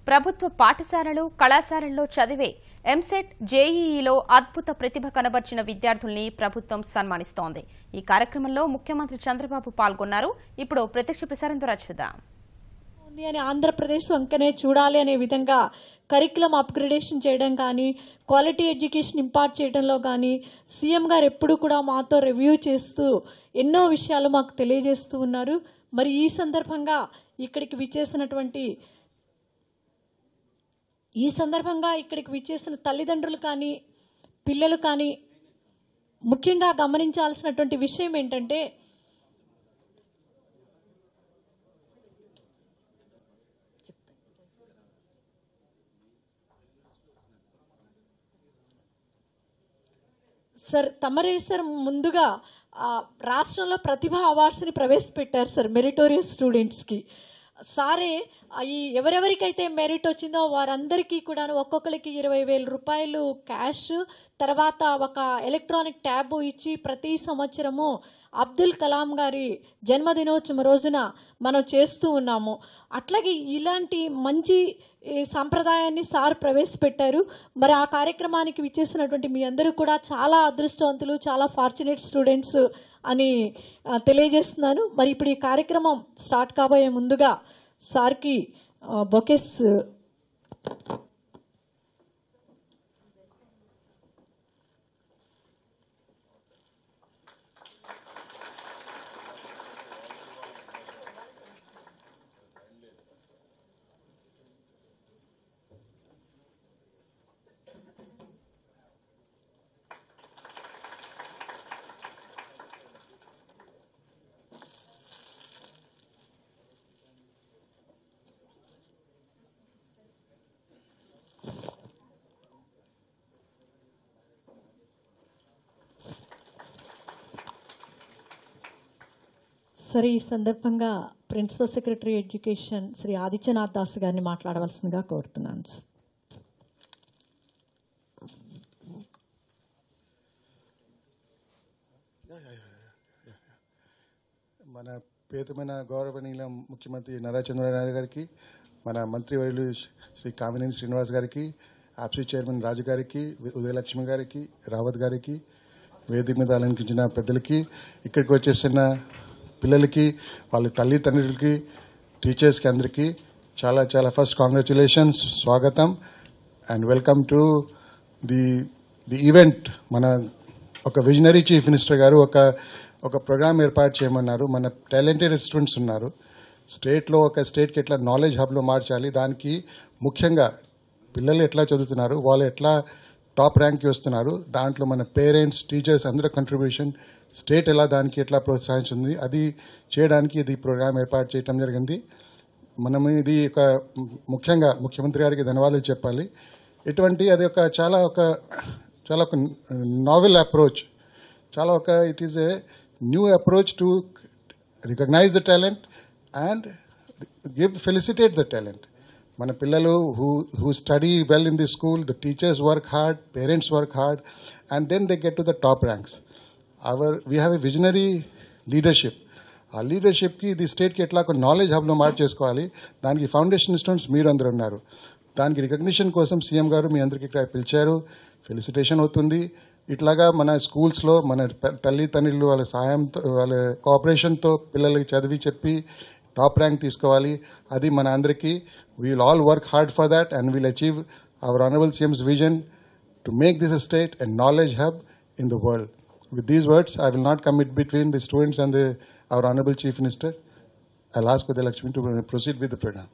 ప్రభుత్వ పాఠశాలలు కళాశాలల్లో చదివే ఎంసెట్ జేఈఈలో అద్భుత ప్రతిభ కనబర్చిన విద్యార్థుల్ని ప్రభుత్వం సన్మానిస్తోంది. ఈ కార్యక్రమంలో ముఖ్యమంత్రి చంద్రబాబు పాల్గొన్నారు. ఇప్పుడు ప్రత్యక్ష ప్రసారం ద్వారా చూద్దాం. ఆంధ్రప్రదేశ్ వంకనే చూడాలి అనే విధంగా కరికులం అప్గ్రేడేషన్ చేయడం కానీ, క్వాలిటీ ఎడ్యుకేషన్ ఇంపార్ట్ చేయడంలో కానీ సీఎం గారు ఎప్పుడు కూడా మాతో రివ్యూ చేస్తూ ఎన్నో విషయాలు మాకు తెలియజేస్తూ ఉన్నారు. మరి ఈ సందర్భంగా ఇక్కడికి విచ్చేసిన తల్లిదండ్రులు కానీ పిల్లలు కానీ ముఖ్యంగా గమనించాల్సినటువంటి విషయం ఏంటంటే, తమరే ముందుగా రాష్ట్రంలో ప్రతిభ అవార్డ్స్ని ప్రవేశపెట్టారు సార్ మెరిటోరియస్ స్టూడెంట్స్కి. సారే ఈ ఎవరెవరికైతే మెరిట్ వచ్చిందో వారందరికీ కూడా ఒక్కొక్కరికి 20,000 రూపాయలు క్యాష్, తర్వాత ఒక ఎలక్ట్రానిక్ ట్యాబ్ ఇచ్చి ప్రతి సంవత్సరము అబ్దుల్ కలాం గారి జన్మదినోత్సవం రోజున మనం చేస్తూ ఉన్నాము. అట్లాగే ఇలాంటి మంచి సంప్రదాయాన్ని సార్ ప్రవేశపెట్టారు. మరి ఆ కార్యక్రమానికి విచ్చేసినటువంటి మీ అందరూ కూడా చాలా అదృష్టవంతులు, చాలా ఫార్చునేట్ స్టూడెంట్స్ అని తెలియజేస్తున్నాను. మరి ఇప్పుడు ఈ కార్యక్రమం స్టార్ట్ కాబోయే ముందుగా సార్కి బొకేస్ సరే, ఈ సందర్భంగా principal secretary education Shri Adityanath Das గారిని మాట్లాడవలసిందిగా కోరుతున్నాను. మన ప్రియతమైన గౌరవనీయుల ముఖ్యమంత్రి నారా చంద్రబాబు నాయుడు గారికి, మన మంత్రివర్యులు శ్రీ కామినేని శ్రీనివాస్ గారికి, ఆప్సీ చైర్మన్ రాజు గారికి, ఉదయలక్ష్మి గారికి, రావత్ గారికి, వేదిక మీద అలంకరించిన పెద్దలకి, ఇక్కడికి వచ్చేసిన పిల్లలకి, వాళ్ళ తల్లిదండ్రులకి, టీచర్స్కి అందరికీ చాలా చాలా ఫస్ట్ కాంగ్రాచులేషన్స్, స్వాగతం and welcome to the event. మన ఒక విజనరీ చీఫ్ మినిస్టర్ గారు ఒక ప్రోగ్రామ్ ఏర్పాటు చేయమన్నారు. మన టాలెంటెడ్ స్టూడెంట్స్ ఉన్నారు. ఒక స్టేట్కి ఎట్లా నాలెడ్జ్ హబ్లో మార్చాలి, దానికి ముఖ్యంగా పిల్లలు ఎట్లా చదువుతున్నారు, వాళ్ళు ఎట్లా టాప్ ర్యాంక్కి వస్తున్నారు, దాంట్లో మన పేరెంట్స్, టీచర్స్ అందరూ కంట్రిబ్యూషన్, స్టేట్ దానికి ఎట్లా ప్రోత్సహించింది, అది చేయడానికి ఇది ప్రోగ్రామ్ ఏర్పాటు చేయడం జరిగింది. మనం ఇది ముఖ్యంగా ముఖ్యమంత్రి గారికి ధన్యవాదాలు చెప్పాలి. అది చాలా ఒక novel approach, it is a new approach to recognise the talent and felicitate the talent. మన పిల్లలు who study well in the school, the teachers work hard, parents work hard, and then they get to the top ranks. We have a visionary leadership. ఆ లీడర్షిప్కి ఇది స్టేట్కి ఎట్లా ఒక knowledge హబ్లో మార్చేసుకోవాలి, దానికి foundation stones మీరు అందరూ ఉన్నారు. దానికి రికగ్నిషన్ కోసం సీఎం గారు మీ అందరికీ ఇక్కడ పిలిచారు. ఫెలిసిటేషన్ అవుతుంది. ఇట్లాగా మన స్కూల్స్లో మన తల్లిదండ్రులు వాళ్ళ సహాయంతో, వాళ్ళ కోఆపరేషన్తో పిల్లలకి చదివి చెప్పి టాప్ ర్యాంక్ తీసుకోవాలి. అది మన అందరికీ. We will all work hard for that and will achieve our Honorable CM's vision to make this a state a knowledge hub in the world. With these words, I will not come in between the students and our Honorable Chief Minister. I'll ask Uday to proceed with the program.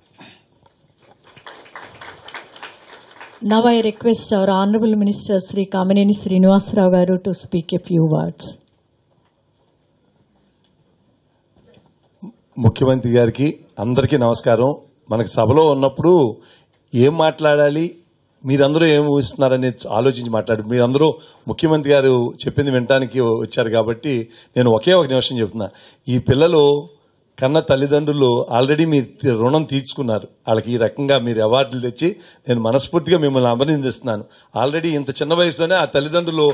Now I request our Honorable Minister Sri Kamineni Srinivas Rao garu to speak a few words. ముఖ్యమంత్రి గారికి అందరికీ నమస్కారం. మనకి సభలో ఉన్నప్పుడు ఏం మాట్లాడాలి, మీరందరూ ఏం ఊహిస్తున్నారని ఆలోచించి మాట్లాడారు. మీరందరూ ముఖ్యమంత్రి గారు చెప్పింది వినడానికి వచ్చారు కాబట్టి నేను ఒకే ఒక నిమిషం చెప్తున్నా. ఈ పిల్లలు కన్న తల్లిదండ్రులు ఆల్రెడీ మీ రుణం తీర్చుకున్నారు. వాళ్ళకి ఈ రకంగా మీరు అవార్డులు తెచ్చి నేను మనస్ఫూర్తిగా మిమ్మల్ని అభినందిస్తున్నాను. ఆల్రెడీ ఇంత చిన్న వయసులోనే ఆ తల్లిదండ్రులు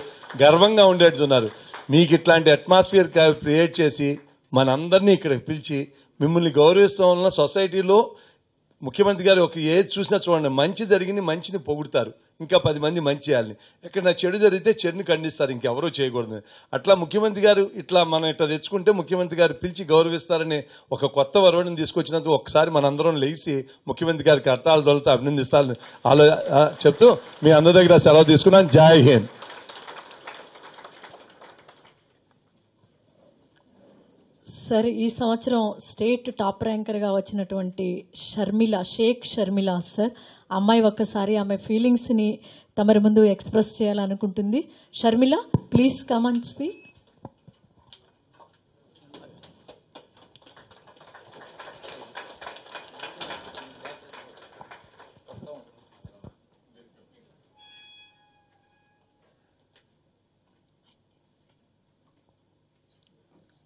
గర్వంగా ఉండేట్టున్నారు. మీకు ఇట్లాంటి అట్మాస్ఫియర్ క్రియేట్ చేసి మనందరినీ ఇక్కడ పిలిచి మిమ్మల్ని గౌరవిస్తాం వలన సొసైటీలో ముఖ్యమంత్రి గారు ఒక ఏది చూసినా చూడండి, మంచి జరిగింది మంచిని పొగుడుతారు, ఇంకా 10 మంది మంచి చేయాలని. ఎక్కడైనా చెడు జరిగితే చెడుని ఖండిస్తారు, ఇంకెవరూ చేయకూడదు. అట్లా ముఖ్యమంత్రి గారు మనం ఇట్లా తెచ్చుకుంటే ముఖ్యమంత్రి గారు పిలిచి గౌరవిస్తారని ఒక కొత్త వరవడిని తీసుకొచ్చినందుకు ఒకసారి మనందరం లేచి ముఖ్యమంత్రి గారికి కర్తాలు దొలతో అభినందిస్తారని చెప్తూ మీ అందరి దగ్గర సెలవు తీసుకున్నాను. జై హింద్. సార్, ఈ సంవత్సరం స్టేట్ టాప్ ర్యాంకర్గా వచ్చినటువంటి షేక్ షర్మిల సార్, అమ్మాయి ఒక్కసారి ఆమె ఫీలింగ్స్ని తమరి ముందు ఎక్స్ప్రెస్ చేయాలనుకుంటుంది. Sharmila, please come and speak.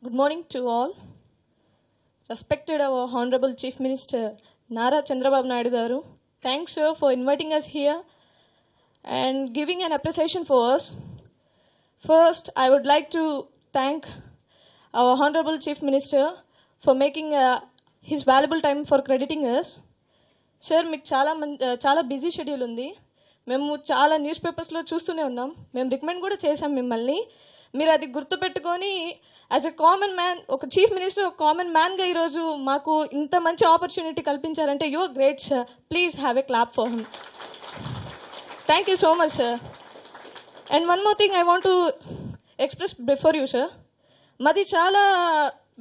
Good morning to all. Respected our Honorable Chief Minister Nara Chandrababu Naidu Garu, thanks sir for inviting us here and giving an appreciation for us. First, I would like to thank our Honorable Chief Minister for making his valuable time for crediting us. Sir, మీకు చాలా busy schedule ఉంది. మేము చాలా news పేపర్స్లో చూస్తూనే ఉన్నాం. మేము recommend కూడా చేశాం మిమ్మల్ని. మీరు అది గుర్తుపెట్టుకొని యాజ్ ఎ కామన్ మ్యాన్, ఒక చీఫ్ మినిస్టర్, ఒక కామన్ మ్యాన్గా ఈరోజు మాకు ఇంత మంచి ఆపర్చునిటీ కల్పించారంటే you are great sir. Please have a clap for him. Thank you so much sir. And one more thing I want to express before you sir. మాది చాలా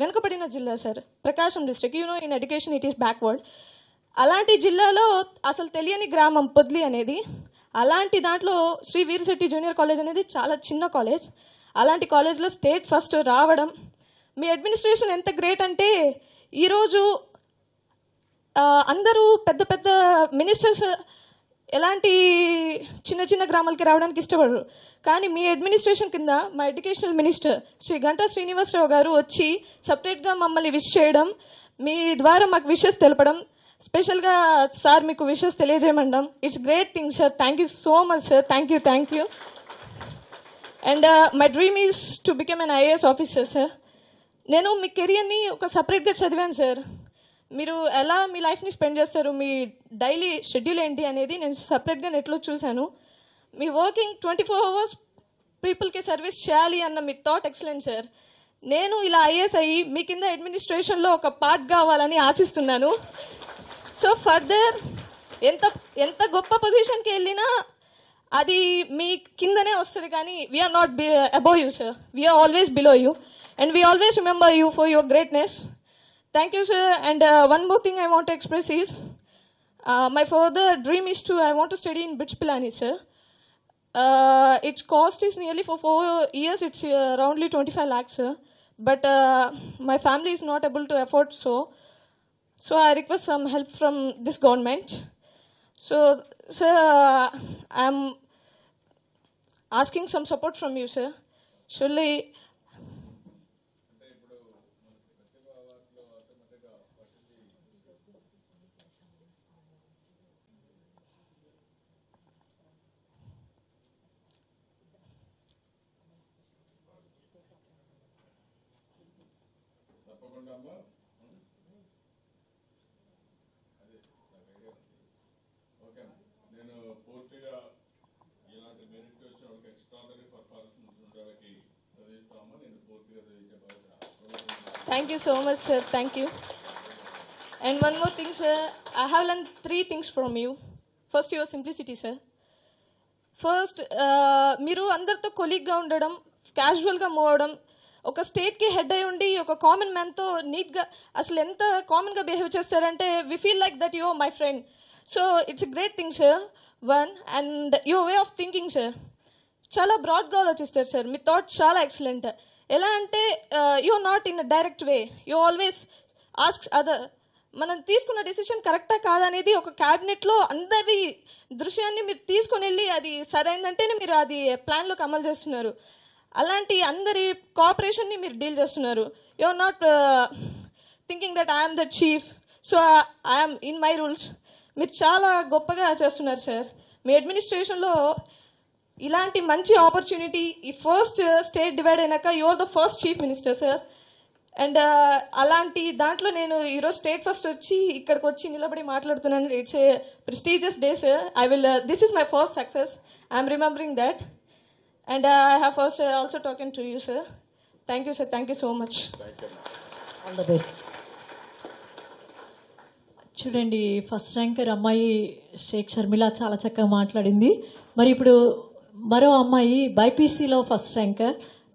వెనుకబడిన జిల్లా sir, Prakasam district. You know, in education it is backward. అలాంటి జిల్లాలో అసలు తెలియని గ్రామం పొద్లి అనేది. అలాంటి దాంట్లో శ్రీ వీరశెట్టి జూనియర్ కాలేజ్ అనేది చాలా చిన్న కాలేజ్. అలాంటి కాలేజ్లో స్టేట్ ఫస్ట్ రావడం, మీ అడ్మినిస్ట్రేషన్ ఎంత గ్రేట్ అంటే ఈరోజు అందరూ పెద్ద పెద్ద మినిస్టర్స్ ఎలాంటి చిన్న చిన్న గ్రామాలకి రావడానికి ఇష్టపడరు. కానీ మీ అడ్మినిస్ట్రేషన్ కింద మా ఎడ్యుకేషనల్ మినిస్టర్ శ్రీ గంటా శ్రీనివాసరావు గారు వచ్చి సపరేట్గా మమ్మల్ని విష్ చేయడం, మీ ద్వారా మాకు విషెస్ తెలపడం, స్పెషల్గా సార్ మీకు విషెస్ తెలియజేయమండం, it's great thing sir. Thank you so much sir. Thank you. And my dream is to become an IAS officer sir. నేను మీ కెరియర్ని ఒక సపరేట్గా చదివాను సార్. మీరు ఎలా మీ లైఫ్ని స్పెండ్ చేస్తారు, మీ డైలీ షెడ్యూల్ ఏంటి అనేది నేను సపరేట్గా నెట్లో చూశాను. మీ వర్కింగ్ 24 hours పీపుల్కి సర్వీస్ చేయాలి అన్న మీ థాట్ ఎక్సలెంట్ సార్. నేను ఇలా ఐఏఎస్ అయ్యి మీ కింద అడ్మినిస్ట్రేషన్లో ఒక పార్ట్ కావాలని ఆశిస్తున్నాను. సో ఫర్దర్ ఎంత గొప్ప పొజిషన్కి వెళ్ళినా అది మీ కిందనే వస్తుంది, కానీ we're not above you sir. We're always below you and we always remember you for your greatness. Thank you, sir. And one more thing I want to express is my further dream is I want to study in BITS Pilani, sir. Its cost is nearly for 4 years. It's aroundly 25 lakhs, sir. But my family is not able to afford so I request some help from this government. So, sir, I'm asking some support from you, sir. Surely. Thank you so much, sir. Thank you. And one more thing, sir. I have learned 3 things from you. First, your simplicity, sir. First, మీరు అందరితో కొలీగ్గా ఉండడం, క్యాజువల్గా move అవడం, ఒక స్టేట్కి head అయి ఉండి ఒక కామన్ మ్యాన్తో నీట్గా అసలు ఎంత కామన్గా బిహేవ్ చేస్తారంటే we feel like that you are my friend. So it's a great thing sir. One, and your way of thinking sir, చాలా బ్రాడ్గా ఆలోచిస్తారు సార్. మీ థాట్ చాలా ఎక్సలెంట్. ఎలా అంటే you are not in a direct way, you always ask other. మనం తీసుకున్న decision కరెక్టా కాదనేది ఒక క్యాబినెట్లో అందరి దృశ్యాన్ని మీరు తీసుకుని వెళ్ళి అది సరైందంటేనే మీరు అది ప్లాన్లోకి అమలు చేస్తున్నారు. అలాంటి అందరి కోఆపరేషన్ని మీరు డీల్ చేస్తున్నారు. You are not thinking that I'm the chief, so I'm in my rules. మీరు చాలా గొప్పగా చేస్తున్నారు సార్. మీ అడ్మినిస్ట్రేషన్లో ఇలాంటి మంచి ఆపర్చునిటీ, ఈ ఫస్ట్ స్టేట్ డివైడ్ అయినాక you are the first chief minister sir. And అలాంటి దాంట్లో నేను ఈరోజు స్టేట్ ఫస్ట్ వచ్చి ఇక్కడికి వచ్చి నిలబడి మాట్లాడుతున్నాను. It's a prestigious day sir. This is my first success. I'm remembering that. And I have first also talking to you sir. Thank you sir. Thank you so much. All the best. చూడండి, first ranker అమ్మాయి షేక్ షర్మిల చాలా చక్కగా మాట్లాడింది. మరి ఇప్పుడు మరో అమ్మాయి బైపీసీలో first ranker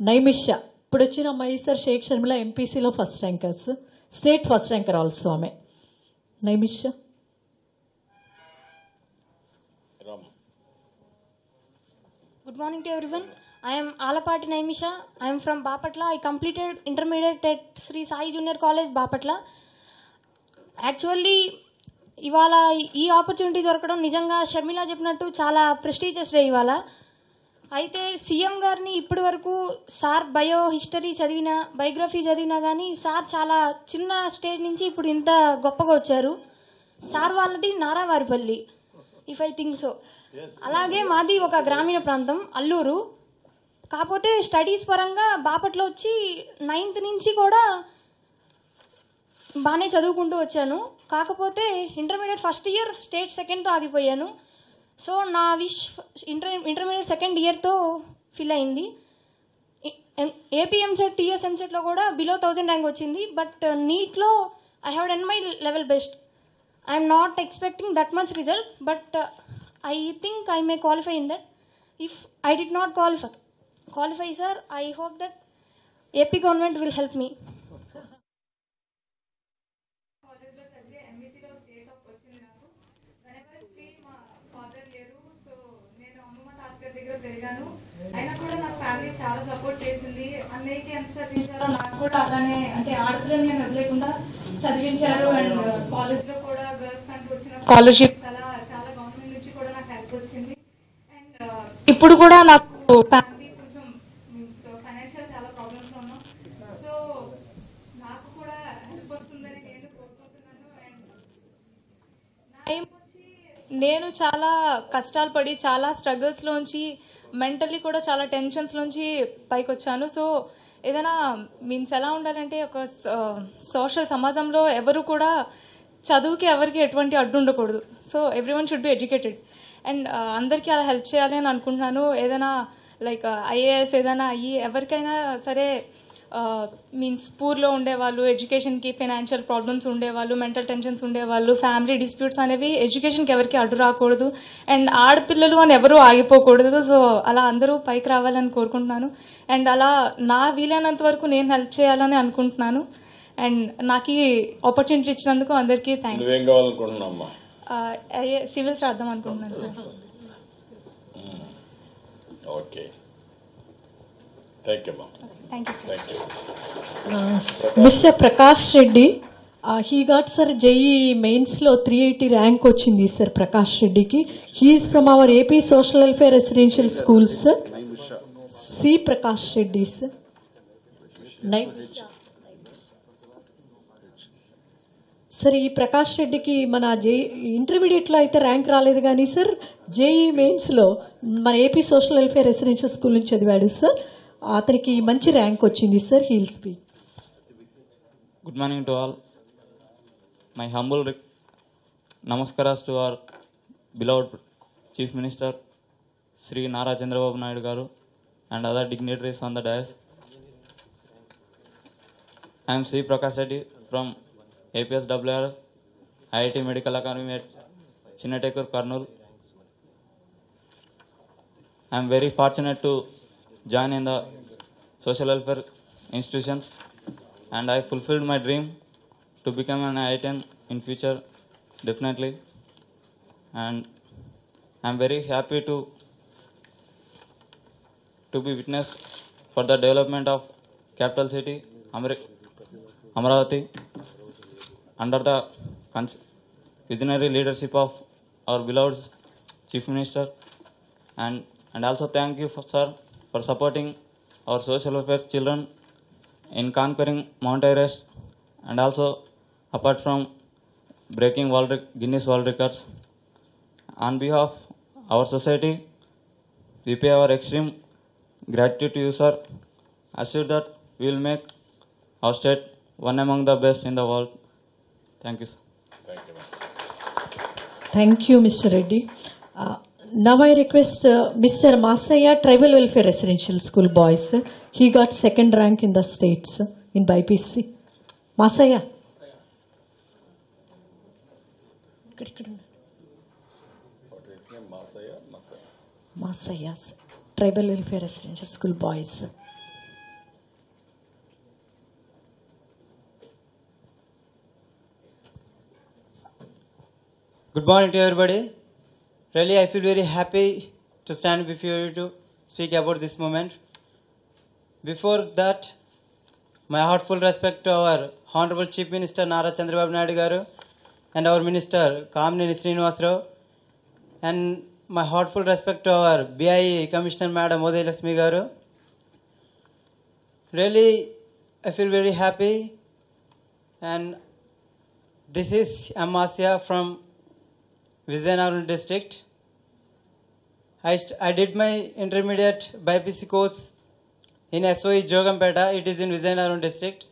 Naimisha. ఇప్పుడు వచ్చిన అమ్మాయి సార్ షేక్ షర్మిల ఎంపీసీలో first rankers, state first ranker also ఆమె Naimisha. Good morning to everyone. I am Alapati Naimisha. I am from Bapatla. I completed intermediate at Sri Sai Junior College, Bapatla. Actually ఇవాళ ఈ opportunity దొరకడం నిజంగా షర్మిల చెప్పినట్టు చాలా ప్రెస్టీజియస్ డే ఇవాళ. అయితే CM గారిని ఇప్పటి వరకు సార్ బయోగ్రఫీ చదివినా కానీ సార్ చాలా చిన్న స్టేజ్ నుంచి ఇప్పుడు ఇంత గొప్పగా వచ్చారు. సార్ వాళ్ళది Naravaripalli, if I think so. అలాగే మాది ఒక గ్రామీణ ప్రాంతం అల్లూరు. కాకపోతే స్టడీస్ పరంగా బాపట్లో వచ్చి 9th నుంచి కూడా బాగానే చదువుకుంటూ వచ్చాను. కాకపోతే ఇంటర్మీడియట్ ఫస్ట్ ఇయర్ స్టేట్ సెకండ్తో ఆగిపోయాను. సో నా విష్ ఇంటర్మీడియట్ సెకండ్ ఇయర్తో ఫిల్ అయింది. ఏపీ ఎంసెట్ టీఎస్ ఎంసెట్లో కూడా బిలో 1000 ర్యాంక్ వచ్చింది. బట్ నీట్లో I have done my level best. I'm not expecting that much result, but I think I may qualify in that. If I did not qualify, sir, I hope that AP government will help me. కాలేజ్లో చదివి ఎంబీసీలో state of వచ్చింది నాకు. Whenever స్త్రీ మా father లేరు, so నేను అమ్మమ్మ తాతగారి దగ్గర పెరిగాను. అయినా కూడా నాకు ఫ్యామిలీ చాలా సపోర్ట్ చేసింది. అన్నయ్యకి ఎంత చదివించారో నాకు కూడా అలానే, అంటే ఆడపిల్లని నేను వదిలేకుండా చదివించారు. అండ్ కాలేజ్లో కూడా గర్ల్స్ అంటూ వచ్చిన స్కాలర్షిప్ అలా చాలా గవర్నమెంట్ నుంచి కూడా నాకు హెల్ప్ వచ్చింది. అండ్ ఇప్పుడు కూడా నాకు ఫ్యామిలీ కొంచెం ఫైనాన్షియల్ చాలా ప్రాబ్లమ్స్లో ఉన్నాం. సో నాకు కూడా హెల్ప్ వస్తుందని నేను కోరుకుంటున్నాను. అండ్ నా ఏం వచ్చి నేను చాలా కష్టాలు పడి చాలా స్ట్రగుల్స్లోంచి మెంటల్లీ కూడా చాలా టెన్షన్స్లోంచి పైకి వచ్చాను. సో ఏదైనా ఎలా ఉండాలంటే ఒక సోషల్ సమాజంలో ఎవరు కూడా చదువుకి ఎవరికి ఎటువంటి అడ్డు ఉండకూడదు. So everyone should be educated. And అందరికీ అలా హెల్ప్ చేయాలి అని అనుకుంటున్నాను. ఏదైనా లైక్ ఐఏఎస్ ఏదైనా అయ్యి ఎవరికైనా సరే పూర్లో ఉండేవాళ్ళు, ఎడ్యుకేషన్కి ఫైనాన్షియల్ ప్రాబ్లమ్స్ ఉండేవాళ్ళు, మెంటల్ టెన్షన్స్ ఉండేవాళ్ళు, ఫ్యామిలీ డిస్ప్యూట్స్ అనేవి ఎడ్యుకేషన్కి ఎవరికి అడ్డు రాకూడదు. అండ్ ఆడపిల్లలు అని ఎవరూ ఆగిపోకూడదు. సో అలా అందరూ పైకి రావాలని కోరుకుంటున్నాను. అండ్ అలా నా వీలైనంత వరకు నేను హెల్ప్ చేయాలని అనుకుంటున్నాను. అండ్ నాకు ఈ ఆపర్చునిటీ ఇచ్చినందుకు అందరికీ థ్యాంక్స్. సివిల్స్ రాద్దాం అనుకుంటున్నాను sir. Okay, thank you. Mister Prakash Reddy, he got sir JEE మెయిన్స్లో 380 ర్యాంక్ వచ్చింది సార్ ప్రకాష్ రెడ్డికి. He is from our AP social welfare residential school sir. C Prakash Reddy sir. Sir ఈ ప్రకాష్ రెడ్డికి మన ఇంటర్మీడియట్లో అయితే ర్యాంక్ రాలేదు కానీ సార్ జేఈ మెయిన్స్లో మన AP social welfare residential school నుంచి చదివాడు సార్. అతనికి మంచి ర్యాంక్ వచ్చింది sir. He'll speak. Good morning to all. My humble నమస్కారాస్ to our beloved chief minister Shri Nara Chandrababu Naidu గారు and other dignitaries on the dais. I am C. Prakash Reddy from APSWR, IIT Medical Academy at Chinnatekur, Kurnool. I am very fortunate to join in the social welfare institutions, and I fulfilled my dream to become an IITian in future, definitely. And I am very happy to be witness for the development of capital city Amaravati under the visionary leadership of our beloved Chief Minister, and also thank you sir for supporting our social welfare children in conquering Mount Everest, and also apart from breaking Guinness World Records. On behalf of our society, we pay our extreme gratitude to you, sir. Assure that we will make our state one among the best in the world. Thank you, sir. Thank you, Mr. Reddy. Now I request Mr. Masaya, Tribal Welfare Residential School Boys. He got second rank in the states in BIPC. Masaya. Masaya, Tribal Welfare Residential School Boys. Good morning to everybody. Really, I feel very happy to stand before you to speak about this moment. Before that, my heartfelt respect to our Honorable Chief Minister Nara Chandrababu Naidu Garu and our Minister Kamineni Srinivasarao, and my heartfelt respect to our BIE Commissioner Madam Udayalakshmi Garu. Really, I feel very happy, and this is Amasya from Vizianagaram district. I did my intermediate BIPC course in SOE Jogampeta. It is in Vizianagaram district,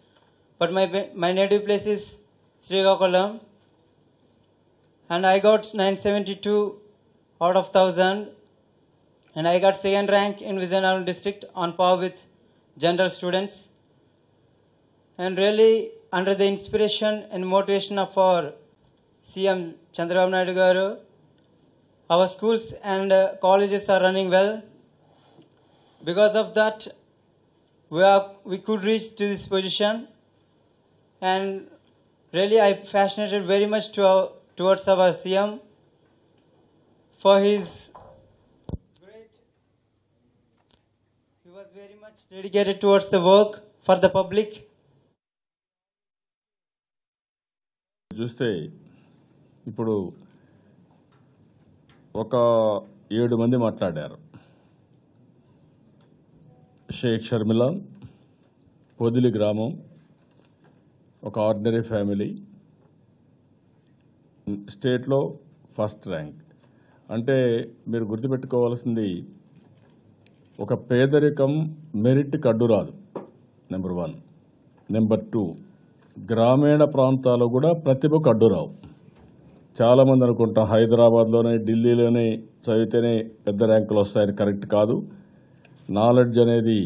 but my native place is Srikakulam, and I got 972 out of 1000, and I got second rank in Vizianagaram district on par with general students. And really, under the inspiration and motivation of our CM Chandrababu Naidu Garu, our schools and colleges are running well. Because of that, we could reach to this position, and really I fascinated very much towards our CM for his great. He was very much dedicated towards the work for the public. చూస్తే ఇప్పుడు ఒక 7 మంది మాట్లాడారు. షేక్ షర్మిల, పొదిలి గ్రామం, ఒక ordinary family, స్టేట్లో first rank. అంటే మీరు గుర్తుపెట్టుకోవాల్సింది, ఒక పేదరికం మెరిట్కి అడ్డు రాదు, నెంబర్ 1. నెంబర్ 2, గ్రామీణ ప్రాంతాల్లో కూడా ప్రతిభకు అడ్డు రావు. చాలామంది అనుకుంటాం హైదరాబాద్లోనే ఢిల్లీలోనే చదివితేనే పెద్ద ర్యాంకులు వస్తాయని. కరెక్ట్ కాదు. నాలెడ్జ్ అనేది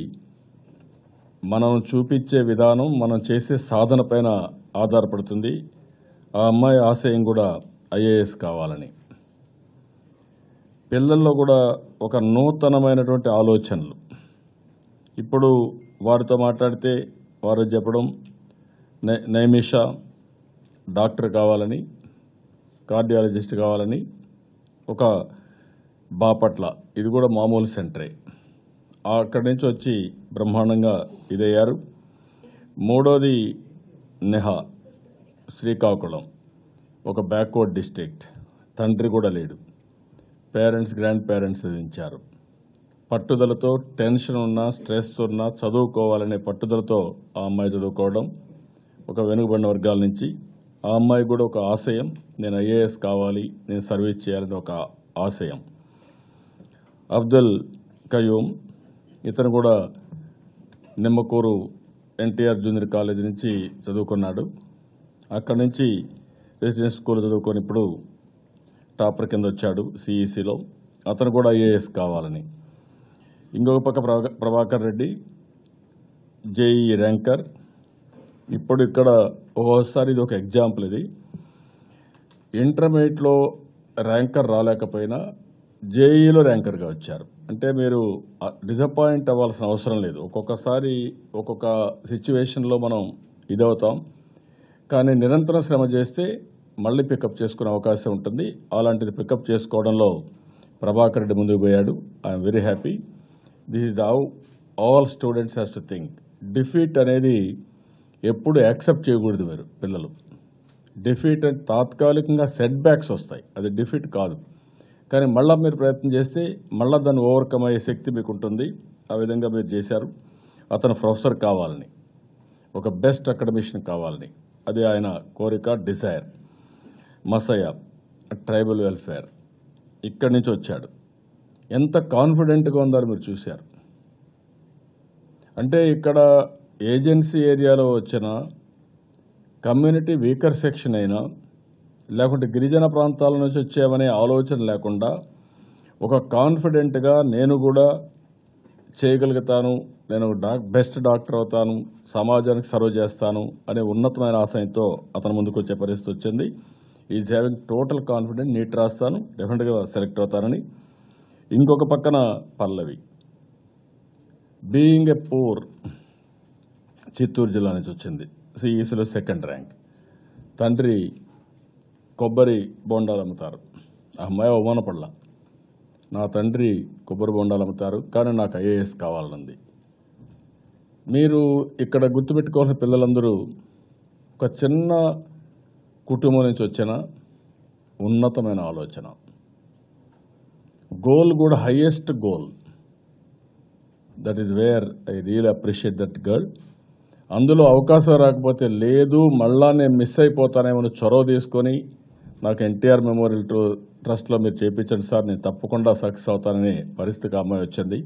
మనం చూపించే విధానం, మనం చేసే సాధన పైన ఆధారపడుతుంది. ఆ అమ్మాయి ఆశయం కూడా ఐఏఎస్ కావాలని. పిల్లల్లో కూడా ఒక నూతనమైనటువంటి ఆలోచనలు. ఇప్పుడు వారితో మాట్లాడితే వారు చెప్పడం నైమిషా డాక్టర్ కావాలని, కార్డియాలజిస్ట్ కావాలని. ఒక బాపట్ల, ఇది కూడా మామూలు సెంటరే, అక్కడి నుంచి వచ్చి బ్రహ్మాండంగా ఇదయ్యారు. 3వది నెహా, శ్రీకాకుళం, ఒక బ్యాక్వర్డ్ డిస్ట్రిక్ట్, తండ్రి కూడా లేడు, పేరెంట్స్ గ్రాండ్ పేరెంట్స్ చదివించారు. పట్టుదలతో, టెన్షన్ ఉన్నా స్ట్రెస్ ఉన్నా చదువుకోవాలనే పట్టుదలతో ఆ అమ్మాయి చదువుకోవడం. ఒక వెనుకబడిన వర్గాల నుంచి ఆ అమ్మాయి కూడా ఒక ఆశయం, నేను ఐఏఎస్ కావాలి, నేను సర్వీస్ చేయాలని ఒక ఆశయం. అబ్దుల్ కయూమ్, ఇతను కూడా నిమ్మకూరు ఎన్టీఆర్ జూనియర్ కాలేజ్ నుంచి చదువుకున్నాడు. అక్కడి నుంచి రెసిడెన్స్ స్కూల్ చదువుకొని ఇప్పుడు టాపర్ కింద వచ్చాడు సిఈసిలో. అతను కూడా ఐఏఎస్ కావాలని. ఇంకొక పక్క ప్రభాకర్ రెడ్డి, జేఈ ర్యాంకర్. ఇప్పుడు ఇక్కడ ఒక్కోసారి ఇది ఒక ఎగ్జాంపుల్. ఇది ఇంటర్మీడియట్లో ర్యాంకర్ రాలేకపోయినా జేఈలో ర్యాంకర్గా వచ్చారు. అంటే మీరు డిసప్పాయింట్ అవ్వాల్సిన అవసరం లేదు. ఒక్కొక్కసారి ఒక్కొక్క సిచ్యువేషన్లో మనం ఇదవుతాం, కానీ నిరంతరం శ్రమ చేస్తే మళ్ళీ పికప్ చేసుకునే అవకాశం ఉంటుంది. అలాంటిది పికప్ చేసుకోవడంలో ప్రభాకర్ రెడ్డి ముందుకు పోయాడు. I'm very happy. This is how all students has to think. Defeat అనేది ఎప్పుడు యాక్సెప్ట్ చేయకూడదు. మీరు పిల్లలు డిఫీట్ అంటే తాత్కాలికంగా సెట్ బ్యాక్స్ వస్తాయి, అది డిఫీట్ కాదు. కానీ మళ్ళీ మీరు ప్రయత్నం చేస్తే మళ్ళీ దాన్ని ఓవర్కమ్ అయ్యే శక్తి మీకు ఉంటుంది. ఆ విధంగా మీరు చేశారు. అతను ప్రొఫెసర్ కావాలని, ఒక బెస్ట్ అకాడమిషియన్ కావాలని, అది ఆయన కోరిక, డిజైర్. మసయ్య, ట్రైబల్ వెల్ఫేర్, ఇక్కడి నుంచి వచ్చాడు. ఎంత కాన్ఫిడెంట్గా ఉందో మీరు చూశారు. అంటే ఇక్కడ ఏజెన్సీ ఏరియాలో వచ్చిన కమ్యూనిటీ వీకర్ సెక్షన్ అయినా లేకుంటే గిరిజన ప్రాంతాల నుంచి వచ్చామనే ఆలోచన లేకుండా ఒక కాన్ఫిడెంట్గా నేను కూడా చేయగలుగుతాను, నేను బెస్ట్ డాక్టర్ అవుతాను, సమాజానికి సర్వ్ చేస్తాను అనే ఉన్నతమైన ఆశయంతో అతను ముందుకు వచ్చే పరిస్థితి వచ్చింది. Is having total confident, NEET రాస్తాను, డెఫినెట్గా సెలెక్ట్ అవుతానని. ఇంకొక పక్కన Pallavi, being a poor, Chittoor జిల్లా నుంచి వచ్చింది, సిఈసిలో 2nd ర్యాంక్. తండ్రి కొబ్బరి బొండాలు అమ్ముతారు, ఆ అమ్మాయి అవమానపడలా. నా తండ్రి కొబ్బరి బొండాలు అమ్ముతారు కానీ నాకు ఐఏఎస్ కావాలనుంది. మీరు ఇక్కడ గుర్తుపెట్టుకోవాల్సిన పిల్లలందరూ ఒక చిన్న కుటుంబం నుంచి వచ్చిన ఉన్నతమైన ఆలోచన, గోల్ కూడా highest goal. That is where I real appreciate that girl. అందులో అవకాశం రాకపోతే లేదు, మళ్ళా నేను మిస్ అయిపోతానేమో చొరవ తీసుకొని నాకు ఎన్టీఆర్ మెమోరియల్ ట్రస్ట్లో మీరు చేయించండి సార్, నేను తప్పకుండా సక్సెస్ అవుతాననే పరిస్థితికి అమ్మాయి వచ్చింది.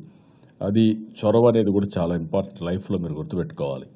అది చొరవ అనేది కూడా చాలా ఇంపార్టెంట్ లైఫ్లో మీరు గుర్తుపెట్టుకోవాలి.